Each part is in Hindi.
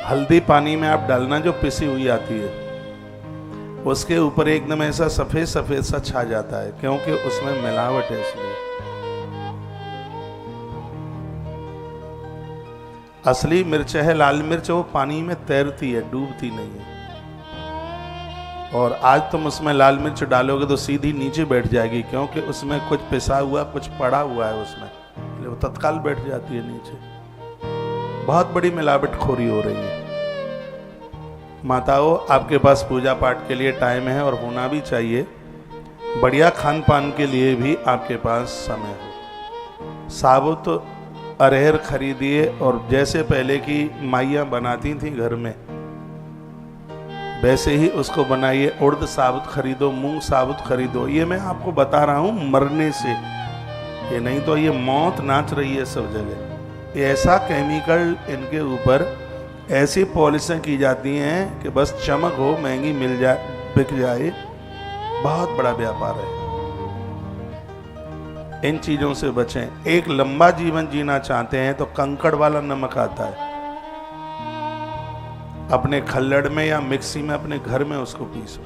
हल्दी पानी में आप डालना, जो पिसी हुई आती है, उसके ऊपर एकदम ऐसा सफेद सफेद सा छा जाता है, क्योंकि उसमें मिलावट है इसलिए। असली मिर्च है लाल मिर्च, वो पानी में तैरती है, डूबती नहीं है। और आज तुम उसमें लाल मिर्च डालोगे तो सीधी नीचे बैठ जाएगी, क्योंकि उसमें कुछ पिसा हुआ, कुछ पड़ा हुआ है उसमें, वो तत्काल बैठ जाती है नीचे। बहुत बड़ी मिलावटखोरी हो रही है। माताओं, आपके पास पूजा पाठ के लिए टाइम है और होना भी चाहिए। बढ़िया खान पान के लिए भी आपके पास समय हो। साबुत अरहर खरीदिए, और जैसे पहले की माइयाँ बनाती थी घर में, वैसे ही उसको बनाइए। उड़द साबुत खरीदो, मूंग साबुत खरीदो। ये मैं आपको बता रहा हूँ मरने से, ये नहीं तो ये मौत नाच रही है सब जगह। ऐसा केमिकल इनके ऊपर, ऐसी पॉलिसियाँ की जाती हैं कि बस चमक हो, महंगी मिल जाए, बिक जाए। बहुत बड़ा व्यापार है। इन चीजों से बचें। एक लंबा जीवन जीना चाहते हैं तो कंकड़ वाला नमक आता है, अपने खल्लड़ में या मिक्सी में अपने घर में उसको पीसो।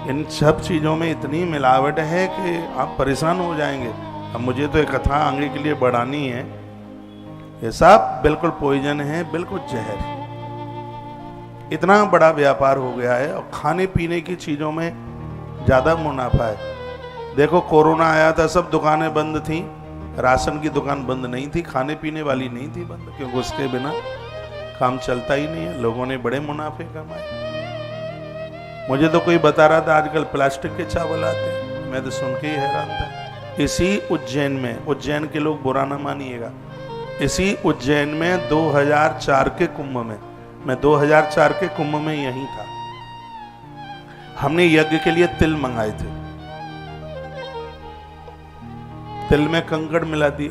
इन सब चीजों में इतनी मिलावट है कि आप परेशान हो जाएंगे। अब मुझे तो एक कथा आगे के लिए बढ़ानी है। ये सब बिल्कुल पॉइजन है, बिल्कुल जहर। इतना बड़ा व्यापार हो गया है, और खाने पीने की चीजों में ज्यादा मुनाफा है। देखो, कोरोना आया था, सब दुकानें बंद थी, राशन की दुकान बंद नहीं थी, खाने पीने वाली नहीं थी बंद, क्योंकि उसके बिना काम चलता ही नहीं है। लोगों ने बड़े मुनाफे कमाए। मुझे तो कोई बता रहा था आजकल प्लास्टिक के चावल आते हैं, मैं तो सुन के ही हैरान था। इसी उज्जैन में, उज्जैन के लोग बुरा ना मानिएगा, इसी उज्जैन में 2004 के कुंभ में, मैं 2004 के कुंभ में यहीं था, हमने यज्ञ के लिए तिल मंगाए थे। तिल में कंकड़ मिला दिए,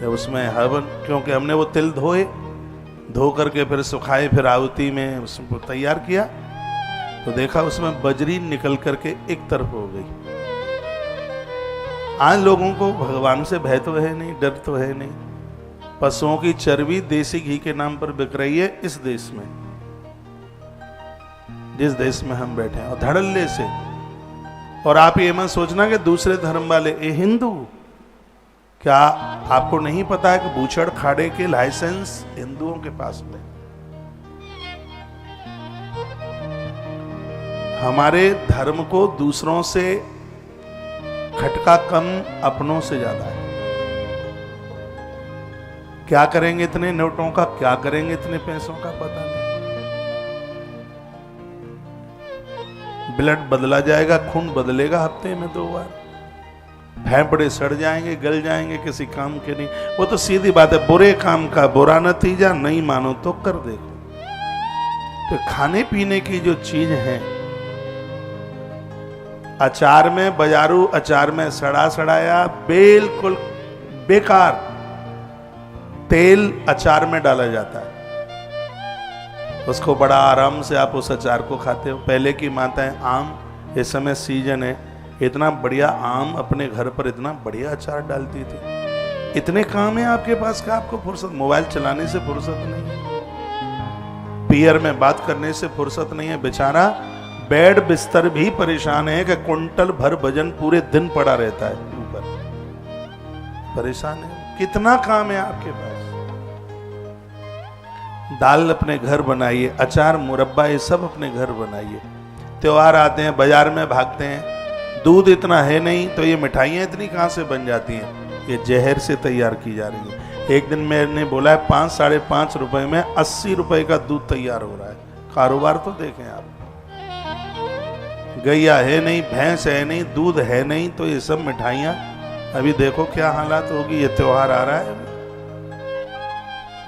उसमें हवन, क्योंकि हमने वो तिल धो करके फिर सुखाए, फिर आहुति में उसको तैयार किया, तो देखा उसमें बजरी निकल करके एक तरफ हो गई। आज लोगों को भगवान से भय तो है नहीं, डर तो है नहीं। पशुओं की चर्बी देसी घी के नाम पर बिक रही है इस देश में, जिस देश में हम बैठे हैं, और धड़ल्ले से। और आप ये मत सोचना कि दूसरे धर्म वाले, ये हिंदू, क्या आपको नहीं पता है कि बूचड़ खाड़े के लाइसेंस हिंदुओं के पास में? हमारे धर्म को दूसरों से खटका कम, अपनों से ज्यादा है। क्या करेंगे इतने नोटों का, क्या करेंगे इतने पैसों का, पता नहीं। ब्लड बदला जाएगा, खून बदलेगा हफ्ते में 2 बार, फेफड़े सड़ जाएंगे, गल जाएंगे, किसी काम के नहीं। वो तो सीधी बात है, बुरे काम का बुरा नतीजा, नहीं मानो तो कर देखो। तो खाने पीने की जो चीज है, अचार में, बाजारू अचार में सड़ा सड़ाया, बिल्कुल बेकार तेल अचार में डाला जाता है, उसको बड़ा आराम से आप उस अचार को खाते हो। पहले की माताएं, आम इस समय सीजन है, इतना बढ़िया आम अपने घर पर इतना बढ़िया अचार डालती थी। इतने काम है आपके पास का आपको फुर्सत, मोबाइल चलाने से फुर्सत नहीं है, पियर में बात करने से फुर्सत नहीं है। बेचारा बेड बिस्तर भी परेशान है कि कुंटल भर वजन पूरे दिन पड़ा रहता है ऊपर, परेशान है। कितना काम है आपके पास। दाल अपने घर बनाइए, अचार मुरब्बा ये सब अपने घर बनाइए। त्योहार आते हैं, बाजार में भागते हैं, दूध इतना है नहीं तो ये मिठाइयाँ इतनी कहाँ से बन जाती हैं? ये जहर से तैयार की जा रही है। एक दिन मैंने बोला है 5 साढ़े 5 रुपए में 80 रुपए का दूध तैयार हो रहा है। कारोबार तो देखें आप। गैया है नहीं, भैंस है नहीं, दूध है नहीं, तो ये सब मिठाइयाँ, अभी देखो क्या हालात होगी। ये त्योहार आ रहा है,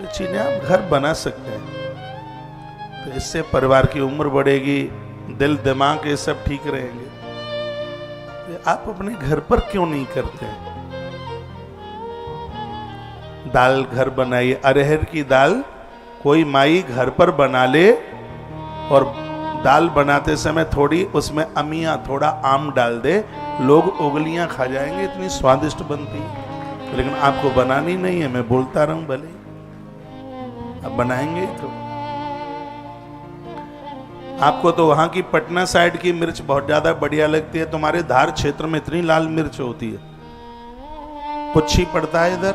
ये चीजें आप घर बना सकते हैं, तो इससे परिवार की उम्र बढ़ेगी, दिल दिमाग ये सब ठीक रहेंगे। आप अपने घर पर क्यों नहीं करते हैं? दाल घर बनाइए, अरहर की दाल कोई माई घर पर बना ले, और दाल बनाते समय थोड़ी उसमें अमिया, थोड़ा आम डाल दे, लोग उंगलियां खा जाएंगे, इतनी स्वादिष्ट बनती है। लेकिन आपको बनानी नहीं है, मैं बोलता रहूं भले। अब बनाएंगे तो। आपको तो वहां की पटना साइड की मिर्च बहुत ज्यादा बढ़िया लगती है, तुम्हारे धार क्षेत्र में इतनी लाल मिर्च होती है, कुछ ही पड़ता है इधर।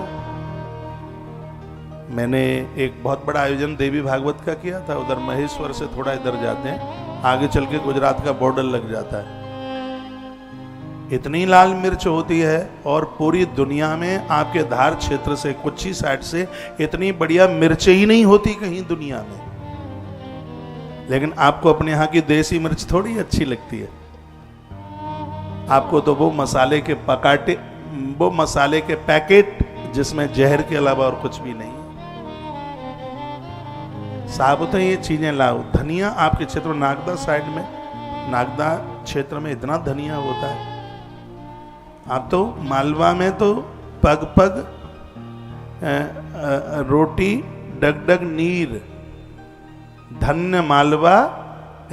मैंने एक बहुत बड़ा आयोजन देवी भागवत का किया था, उधर महेश्वर से थोड़ा इधर जाते हैं, आगे चल के गुजरात का बॉर्डर लग जाता है। इतनी लाल मिर्च होती है और पूरी दुनिया में आपके धार क्षेत्र से, कुछ ही साइड से इतनी बढ़िया मिर्च ही नहीं होती कहीं दुनिया में। लेकिन आपको अपने यहाँ की देसी मिर्च थोड़ी अच्छी लगती है, आपको तो वो मसाले के पकाटे, वो मसाले के पैकेट जिसमें जहर के अलावा और कुछ भी नहीं। साबुत है ये चीजें लाओ। धनिया आपके क्षेत्र में, नागदा साइड में, नागदा क्षेत्र में इतना धनिया होता है। आप तो मालवा में तो पग पग रोटी डग डग नीर, धन्य मालवा,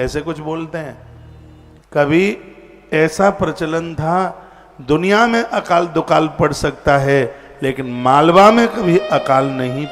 ऐसे कुछ बोलते हैं। कभी ऐसा प्रचलन था, दुनिया में अकाल दुकाल पड़ सकता है लेकिन मालवा में कभी अकाल नहीं पड़